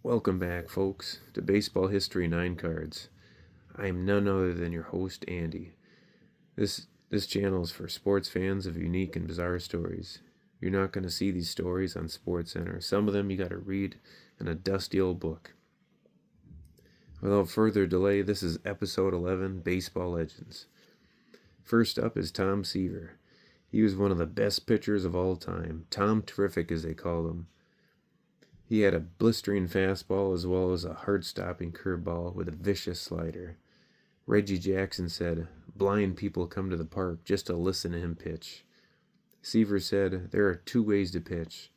Welcome back, folks, to Baseball History 9 Cards. I am none other than your host, Andy. This channel is for sports fans of unique and bizarre stories. You're not going to see these stories on SportsCenter. Some of them you got to read in a dusty old book. Without further delay, this is episode 11, Baseball Legends. First up is Tom Seaver. He was one of the best pitchers of all time. Tom Terrific, as they called him. He had a blistering fastball as well as a heart-stopping curveball with a vicious slider. Reggie Jackson said, "Blind people come to the park just to listen to him pitch." Seaver said, "There are two ways to pitch,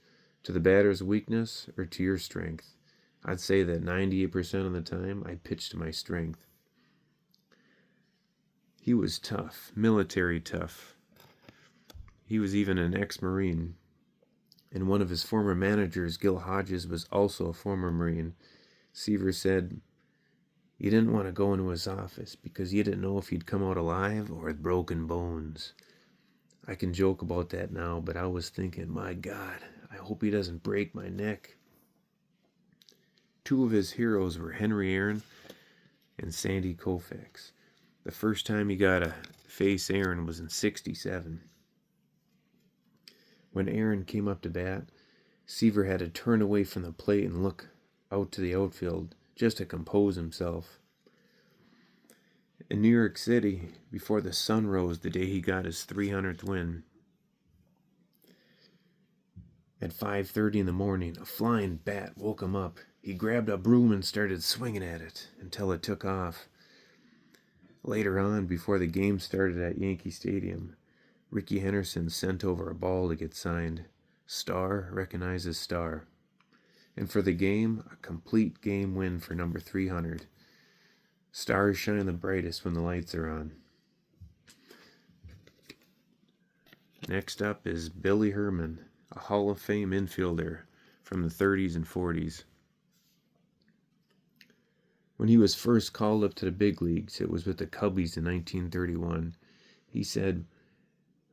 to the batter's weakness or to your strength. I'd say that 98% of the time I pitch to my strength." He was tough, military tough. He was even an ex-Marine. And one of his former managers, Gil Hodges, was also a former Marine. Seaver said, "You didn't want to go into his office because you didn't know if he'd come out alive or with broken bones." I can joke about that now, but I was thinking, my God, I hope he doesn't break my neck. Two of his heroes were Henry Aaron and Sandy Koufax. The first time he got to face Aaron was in '67. When Aaron came up to bat, Seaver had to turn away from the plate and look out to the outfield just to compose himself. In New York City, before the sun rose the day he got his 300th win, at 5:30 in the morning, a flying bat woke him up. He grabbed a broom and started swinging at it until it took off. Later on, before the game started at Yankee Stadium, Rickey Henderson sent over a ball to get signed. Star recognizes star. And for the game, a complete game win for number 300. Stars shine the brightest when the lights are on. Next up is Billy Herman, a Hall of Fame infielder from the 30s and 40s. When he was first called up to the big leagues, it was with the Cubbies in 1931. He said,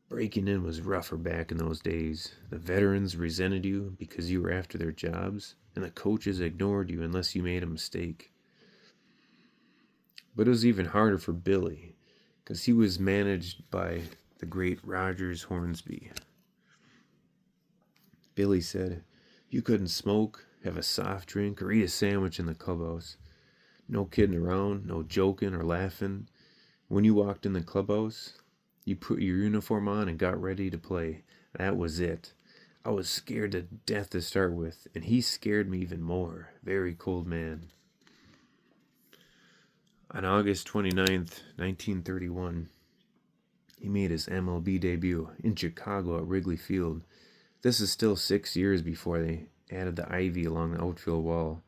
"Breaking in was rougher back in those days. The veterans resented you because you were after their jobs, and the coaches ignored you unless you made a mistake." But it was even harder for Billy, because he was managed by the great Rogers Hornsby. Billy said, "You couldn't smoke, have a soft drink, or eat a sandwich in the clubhouse. No kidding around, no joking or laughing. When you walked in the clubhouse, you put your uniform on and got ready to play. That was it. I was scared to death to start with, and he scared me even more. Very cold man." On August 29th, 1931, he made his MLB debut in Chicago at Wrigley Field. This is still 6 years before they added the ivy along the outfield wall,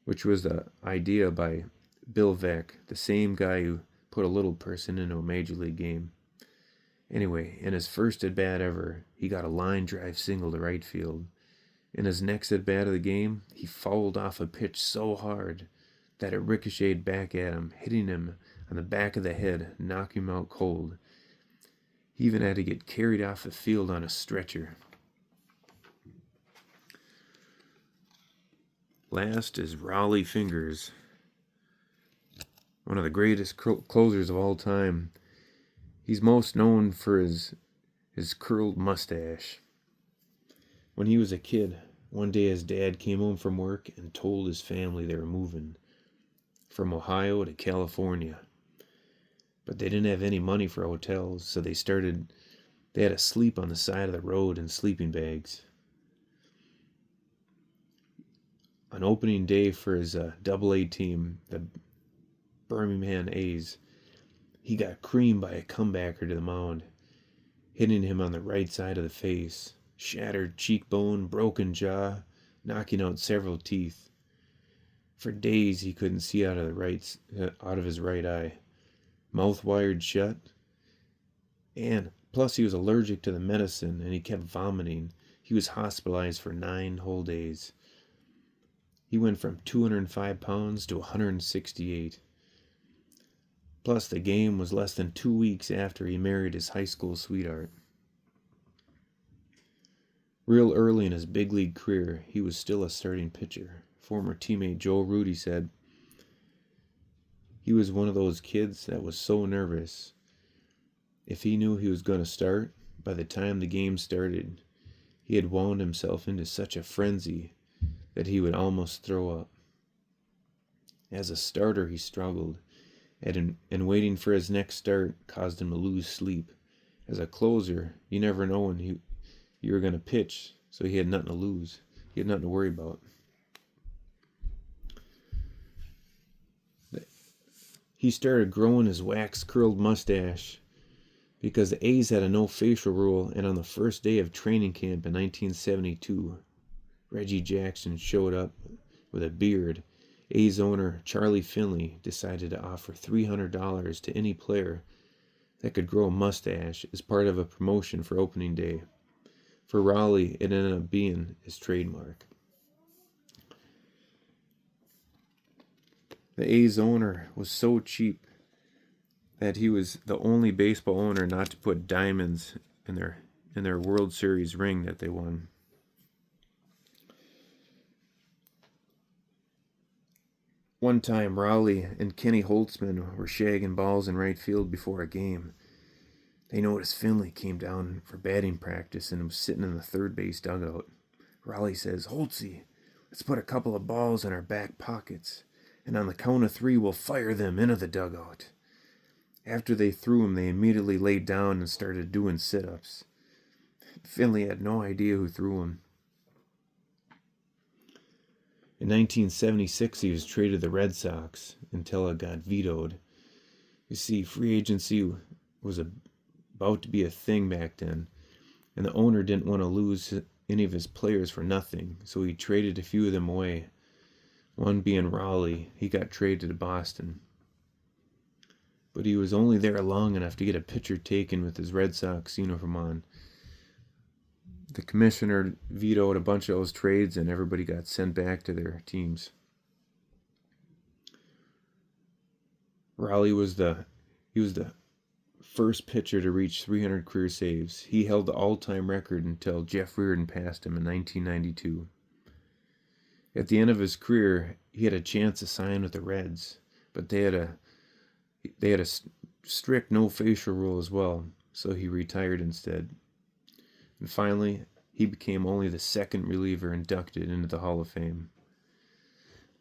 which was the idea by Bill Veeck, the same guy who put a little person into a major league game. Anyway, in his first at-bat ever, he got a line drive single to right field. In his next at-bat of the game, he fouled off a pitch so hard that it ricocheted back at him, hitting him on the back of the head, knocking him out cold. He even had to get carried off the field on a stretcher. Last is Rollie Fingers, one of the greatest closers of all time. He's most known for his curled mustache. When he was a kid, one day his dad came home from work and told his family they were moving from Ohio to California. But they didn't have any money for hotels, so they had to sleep on the side of the road in sleeping bags. On opening day for his Double-A team, the Birmingham A's, he got creamed by a comebacker to the mound, hitting him on the right side of the face, shattered cheekbone, broken jaw, knocking out several teeth. For days he couldn't see out of his right eye, mouth wired shut, and plus he was allergic to the medicine and he kept vomiting. He was hospitalized for 9 whole days. He went from 205 pounds to 168. Plus, the game was less than 2 weeks after he married his high school sweetheart. Real early in his big league career, he was still a starting pitcher. Former teammate Joe Rudy said, "He was one of those kids that was so nervous. If he knew he was going to start, by the time the game started, he had wound himself into such a frenzy that he would almost throw up. As a starter, he struggled, and waiting for his next start caused him to lose sleep. As a closer, you never know when you were going to pitch, so he had nothing to lose. He had nothing to worry about." He started growing his wax-curled mustache because the A's had a no facial rule, and on the first day of training camp in 1972, Reggie Jackson showed up with a beard. A's owner Charlie Finley decided to offer $300 to any player that could grow a mustache as part of a promotion for opening day. For Rollie, it ended up being his trademark. The A's owner was so cheap that he was the only baseball owner not to put diamonds in their World Series ring that they won. One time, Rollie and Kenny Holtzman were shagging balls in right field before a game. They noticed Finley came down for batting practice and was sitting in the third base dugout. Rollie says, "Holtzy, let's put a couple of balls in our back pockets, and on the count of 3, we'll fire them into the dugout." After they threw them, they immediately laid down and started doing sit-ups. Finley had no idea who threw them. In 1976, he was traded to the Red Sox until it got vetoed. You see, free agency was about to be a thing back then, and the owner didn't want to lose any of his players for nothing, so he traded a few of them away. One being Rollie. He got traded to Boston. But he was only there long enough to get a picture taken with his Red Sox uniform on. The commissioner vetoed a bunch of those trades, and everybody got sent back to their teams. Rollie was the first pitcher to reach 300 career saves. He held the all-time record until Jeff Reardon passed him in 1992. At the end of his career, he had a chance to sign with the Reds, but they had a strict no facial rule as well, so he retired instead. And finally, he became only the second reliever inducted into the Hall of Fame.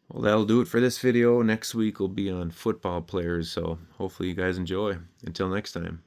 Well, that'll do it for this video. Next week will be on football players, so hopefully you guys enjoy. Until next time.